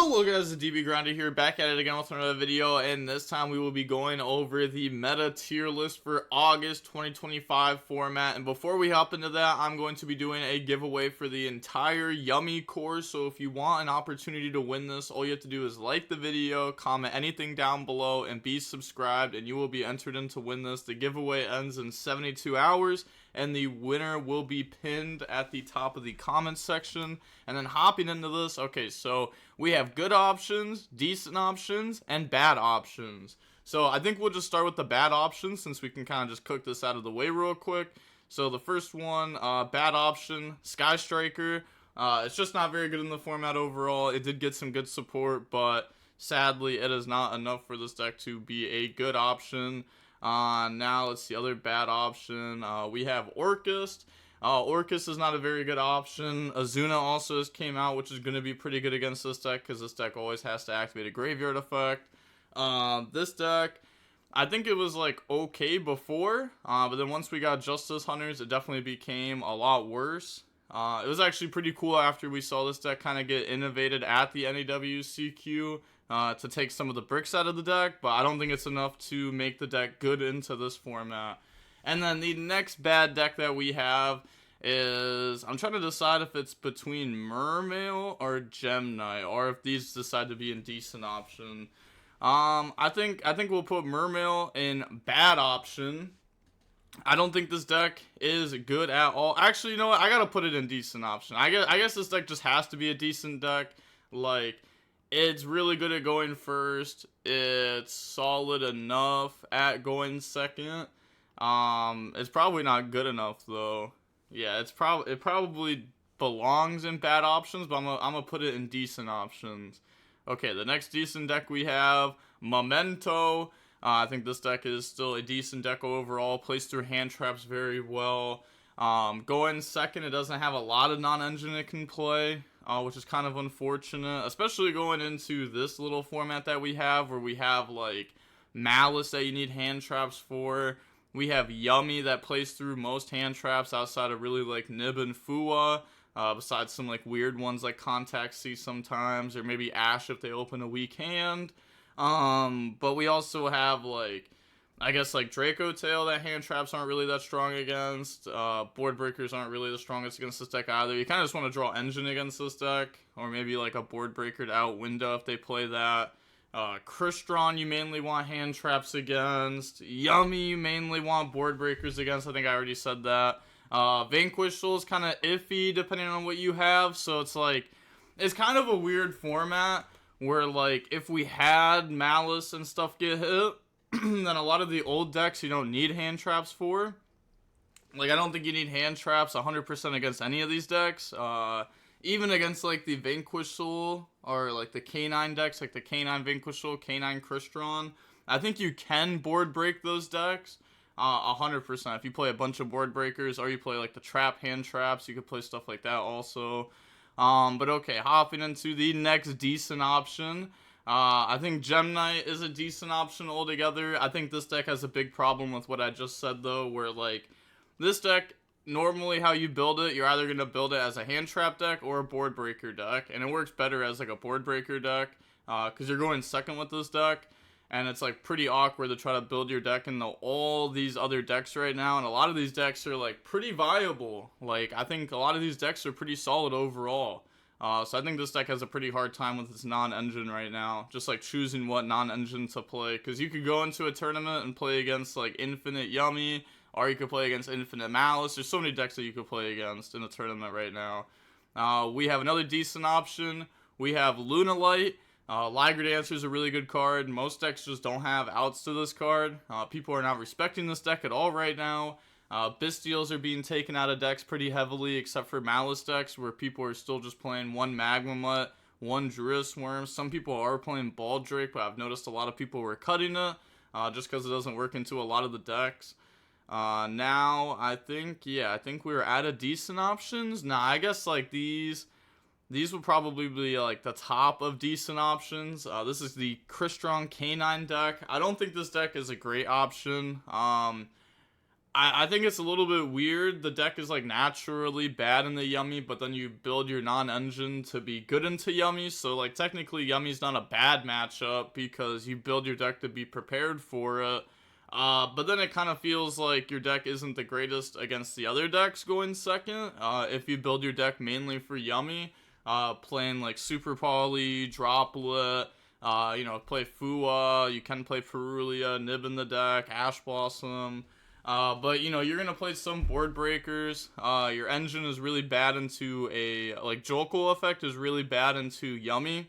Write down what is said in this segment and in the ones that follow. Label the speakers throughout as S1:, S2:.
S1: Hello guys, it's DB Grinder here, back at it again with another video, and this time we will be going over the meta tier list for August 2025 format. And before we hop into that, I'm going to be doing a giveaway for the entire Yummy course. So if you want an opportunity to win this, all you have to do is like the video, comment anything down below, and be subscribed, and you will be entered in to win this. The giveaway ends in 72 hours, and the winner will be pinned at the top of the comments section. And then hopping into this, okay, so we have good options, decent options, and bad options. So I think we'll just start with the bad options since we can kind of just cook this out of the way real quick. So the first one, bad option, Sky Striker. It's just not very good in the format overall. It did get some good support, but sadly it is not enough for this deck to be a good option. Now let's see, other bad option. We have Orcust. Orcust is not a very good option. Azuna also just came out, which is going to be pretty good against this deck because this deck always has to activate a graveyard effect. This deck, I think it was like okay before, but then once we got Justice Hunters, it definitely became a lot worse. It was actually pretty cool after we saw this deck kind of get innovated at the NEWCQ to take some of the bricks out of the deck, but I don't think it's enough to make the deck good into this format. And then the next bad deck that we have is, I'm trying to decide if it's between Mermail or Gem Knight, or if these decide to be a decent option. I think we'll put Mermail in bad option. I don't think this deck is good at all. Actually, you know what? I gotta put it in decent option. I guess this deck just has to be a decent deck. Like, it's really good at going first. It's solid enough at going second. It's probably not good enough though. Yeah, it probably belongs in bad options, but I'm gonna put it in decent options. Okay, the next decent deck we have Memento. I think this deck is still a decent deck overall. Plays through hand traps very well. Going second, it doesn't have a lot of non-engine it can play, which is kind of unfortunate, especially going into this little format that we have, where we have like Malice that you need hand traps for. We have Yummy that plays through most hand traps outside of really like Nib and Fua, besides some like weird ones like Contact C sometimes, or maybe Ash if they open a weak hand. But we also have like, I guess like Draco Tail that hand traps aren't really that strong against. Board breakers aren't really the strongest against this deck either. You kind of just want to draw engine against this deck, or maybe like a board breaker to out window if they play that. Crystron you mainly want hand traps against. Yummy you mainly want board breakers against. I think I already said that. Vanquishal is kind of iffy depending on what you have, so it's like, it's kind of a weird format where like if we had Malice and stuff get hit, then a lot of the old decks you don't need hand traps for. Like, I don't think you need hand traps 100% against any of these decks. Even against like the Vanquishal or like the K9 decks, like the K9 Vanquishal, K9 Crystron, I think you can board break those decks 100%. If you play a bunch of board breakers, or you play like the trap hand traps, you could play stuff like that also. But okay, hopping into the next decent option. I think Gem Knight is a decent option altogether. I think this deck has a big problem with what I just said though, where like this deck, normally how you build it, you're either going to build it as a hand trap deck or a board breaker deck, and it works better as like a board breaker deck because you're going second with this deck, and it's like pretty awkward to try to build your deck into all these other decks right now, and a lot of these decks are like pretty viable. Like, I think a lot of these decks are pretty solid overall. So I think this deck has a pretty hard time with its non-engine right now, just like choosing what non-engine to play, because you could go into a tournament and play against like Infinite Yummy, or you could play against Infinite Malice. There's so many decks that you could play against in a tournament right now. We have another decent option. We have Lunalight. Liger Dancer is a really good card. Most decks just don't have outs to this card. People are not respecting this deck at all right now. Bystials are being taken out of decks pretty heavily, except for Malice decks, where people are still just playing one Magma Mutt, one Druis Worm. Some people are playing Baldrake, but I've noticed a lot of people were cutting it, just because it doesn't work into a lot of the decks. Now, I think we're out of decent options. Nah, I guess like these would probably be like the top of decent options. This is the Crystron K9 deck. I don't think this deck is a great option. I think it's a little bit weird. The deck is like naturally bad in the Yummy, but then you build your non-engine to be good into Yummy. So like technically Yummy's not a bad matchup because you build your deck to be prepared for it. But then it kind of feels like your deck isn't the greatest against the other decks going second. If you build your deck mainly for Yummy, playing like Super Poly, Droplet, play Fua, you can play Perulia, Nib in the deck, Ash Blossom. But you're gonna play some board breakers. Your engine is really bad into like Jolkul effect is really bad into Yummy,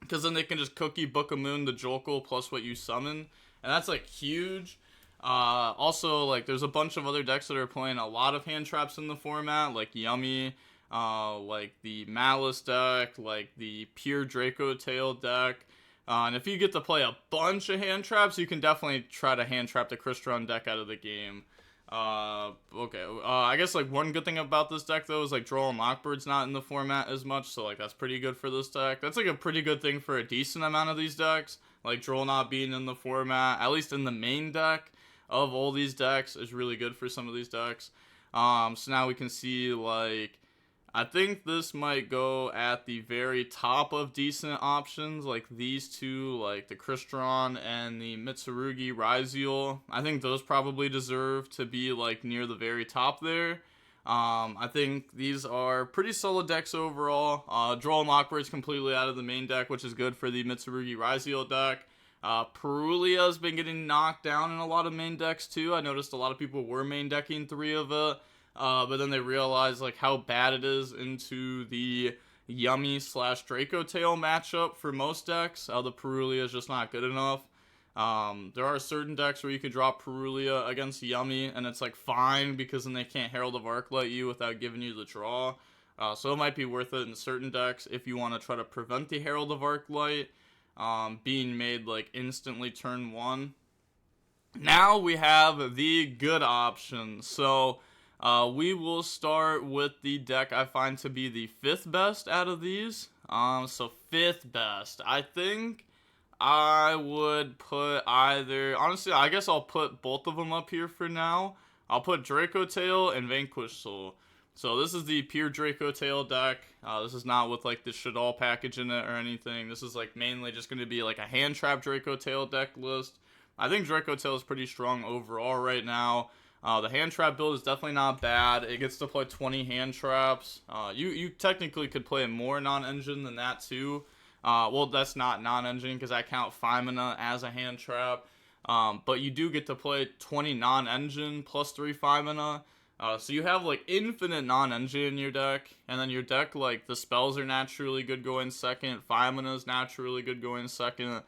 S1: because then they can just cookie Book of Moon the Jolkul plus what you summon, and that's like huge. Also, like there's a bunch of other decks that are playing a lot of hand traps in the format, like Yummy, like the Malice deck, like the Pure Draco Tail deck. And if you get to play a bunch of hand traps, you can definitely try to hand trap the Crystron deck out of the game. Okay. I guess like one good thing about this deck though is like Droll and Lockbird's not in the format as much, so like that's pretty good for this deck. That's like a pretty good thing for a decent amount of these decks. Like Droll not being in the format, at least in the main deck of all these decks, is really good for some of these decks. So now we can see like I think this might go at the very top of decent options, like these two, like the Crystron and the Mitsurugi Raiziel. I think those probably deserve to be like near the very top there. I think these are pretty solid decks overall. Droll and Lockbird's completely out of the main deck, which is good for the Mitsurugi Raiziel deck. Perulia's been getting knocked down in a lot of main decks too. I noticed a lot of people were main decking 3 of it. But then they realized like how bad it is into the Yummy / Draco Tail matchup for most decks. The Perulia is just not good enough. There are certain decks where you could drop Perulia against Yummy, and it's like fine because then they can't Herald of Arclight you without giving you the draw. So it might be worth it in certain decks if you want to try to prevent the Herald of Arclight being made like instantly turn 1. Now we have the good options. So we will start with the deck I find to be the 5th best out of these. So 5th best. I think I would put either... Honestly, I guess I'll put both of them up here for now. I'll put Draco Tail and Vanquish Soul. So this is the pure Draco Tail deck. This is not with like the Shaddoll package in it or anything. This is like mainly just going to be like a hand trap Draco Tail deck list. I think Draco Tail is pretty strong overall right now. The hand trap build is definitely not bad. It gets to play 20 hand traps. You technically could play more non-engine than that too. Well, that's not non-engine because I count Femina as a hand trap. But you do get to play 20 non-engine plus 3 Femina. So you have like infinite non-engine in your deck. And then your deck, like the spells are naturally good going second. Femina is naturally good going second.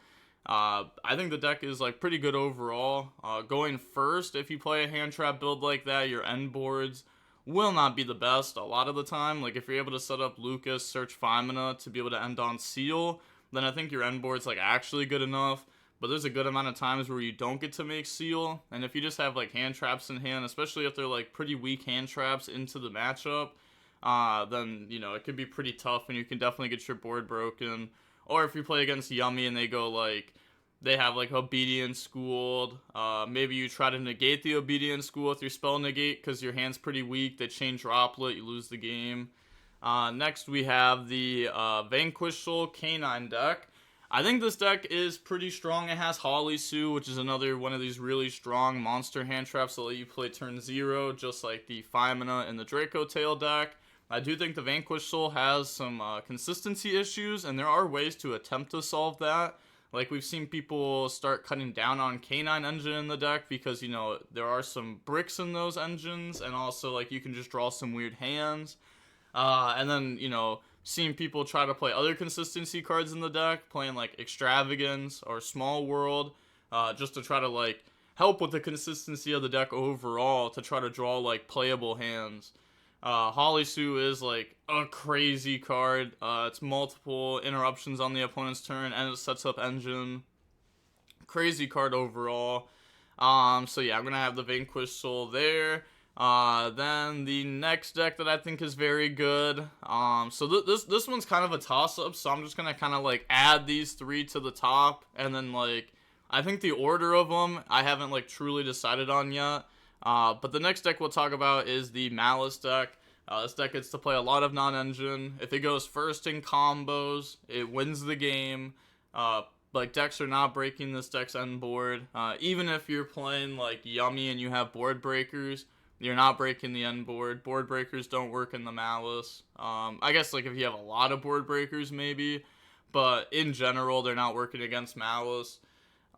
S1: I think the deck is like pretty good overall. Going first, if you play a hand trap build like that, your end boards will not be the best a lot of the time. Like if you're able to set up Lucas, search Femina to be able to end on Seal, then I think your end board's like actually good enough. But there's a good amount of times where you don't get to make Seal, and if you just have like hand traps in hand, especially if they're like pretty weak hand traps into the matchup, then it could be pretty tough, and you can definitely get your board broken. Or if you play against Yummy and they go like, they have like Obedience Schooled, maybe you try to negate the Obedience School with your spell negate because your hand's pretty weak, they chain Droplet, you lose the game. Next we have the Vanquish Soul Canine deck. I think this deck is pretty strong. It has Holly Sue, which is another one of these really strong monster hand traps that let you play turn 0, just like the Femina and the Draco Tail deck. I do think the Vanquish Soul has some consistency issues, and there are ways to attempt to solve that. Like, we've seen people start cutting down on Canine Engine in the deck because, there are some bricks in those engines, and also, like, you can just draw some weird hands. And then, seeing people try to play other consistency cards in the deck, playing, like, Extravagance or Small World, just to try to, like, help with the consistency of the deck overall to try to draw, like, playable hands. Holly Sue is like a crazy card. It's multiple interruptions on the opponent's turn, and it sets up engine. Crazy card overall. So yeah, I'm gonna have the Vanquish Soul there. Then the next deck that I think is very good. So this one's kind of a toss-up. So I'm just gonna kind of like add these 3 to the top, and then like I think the order of them I haven't like truly decided on yet. But the next deck we'll talk about is the Malice deck. This deck gets to play a lot of non-engine. If it goes first in combos, it wins the game. Like, decks are not breaking this deck's end board. Even if you're playing like Yummy and you have board breakers, you're not breaking the end board. Board breakers don't work in the Malice. I guess like if you have a lot of board breakers maybe, but in general they're not working against Malice.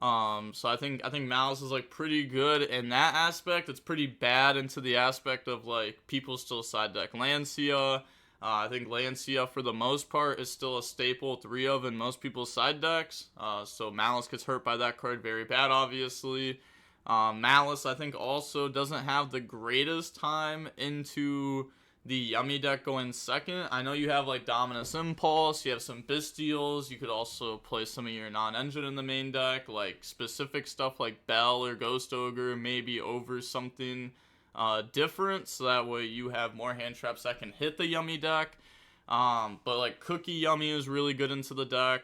S1: So I think Malice is like pretty good in that aspect. It's pretty bad into the aspect of like people still side deck Lancia. I think Lancia for the most part is still a staple 3 of in most people's side decks. So Malice gets hurt by that card very bad, obviously. Malice I think also doesn't have the greatest time into the Yummy deck going second. I know you have like Dominus Impulse, you have some Bystials, you could also play some of your non-engine in the main deck, like specific stuff like Bell or Ghost Ogre, maybe over something different, so that way you have more hand traps that can hit the Yummy deck. But like Cookie Yummy is really good into the deck.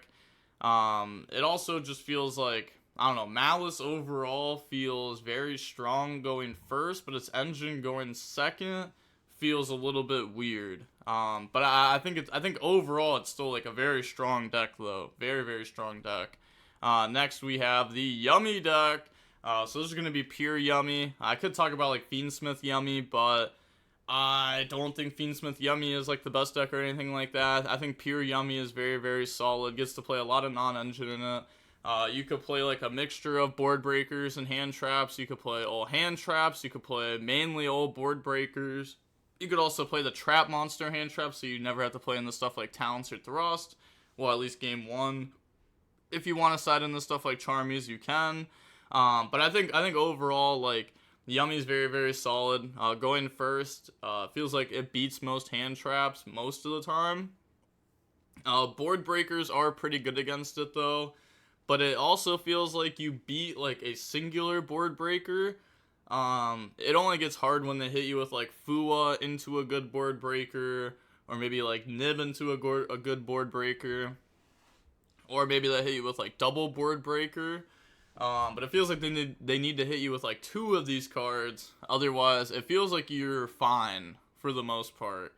S1: It also just feels like, I don't know, Malice overall feels very strong going first, but its engine going second feels a little bit weird. But I think overall it's still like a very strong deck though. Very, very strong deck. Next we have the Yummy deck. So this is going to be pure Yummy. I could talk about like Fiendsmith Yummy, but I don't think Fiendsmith Yummy is like the best deck or anything like that. I think pure Yummy is very, very solid. Gets to play a lot of non-engine in it. You could play like a mixture of board breakers and hand traps. You could play all hand traps. You could play mainly all board breakers. You could also play the trap monster hand trap, so you never have to play in the stuff like Talents or Thrust. Well, at least game 1. If you want to side in the stuff like Charmies, you can. But I think overall, like, Yummy is very, very solid. Going first, feels like it beats most hand traps most of the time. Board breakers are pretty good against it though, but it also feels like you beat like a singular board breaker. It only gets hard when they hit you with like Fua into a good board breaker, or maybe like Nib into a good board breaker, or maybe they hit you with like double board breaker. But it feels like they need to hit you with like 2 of these cards. Otherwise, it feels like you're fine for the most part.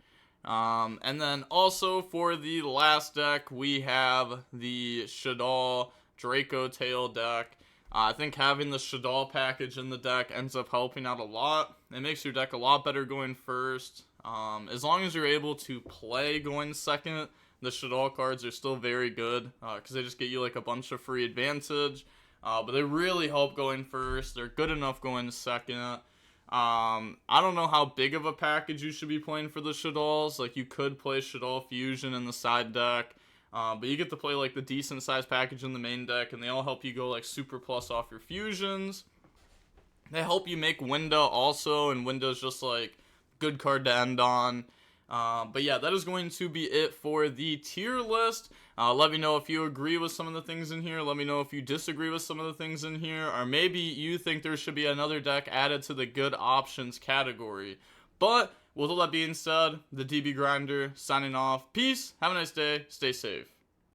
S1: And then also for the last deck, we have the Shaddoll Draco Tail deck. I think having the Shaddoll package in the deck ends up helping out a lot. It makes your deck a lot better going first. As long as you're able to play going second, the Shaddoll cards are still very good, because they just get you like a bunch of free advantage. But they really help going first. They're good enough going second. I don't know how big of a package you should be playing for the Shaddolls. Like, you could play Shaddoll Fusion in the side deck. But you get to play like the decent sized package in the main deck, and they all help you go like super plus off your fusions. They help you make Winda also, and Winda's just like good card to end on. But yeah, that is going to be it for the tier list. Let me know if you agree with some of the things in here. Let me know if you disagree with some of the things in here, or maybe you think there should be another deck added to the good options category. But with all that being said, the DB Grinder signing off. Peace. Have a nice day. Stay safe.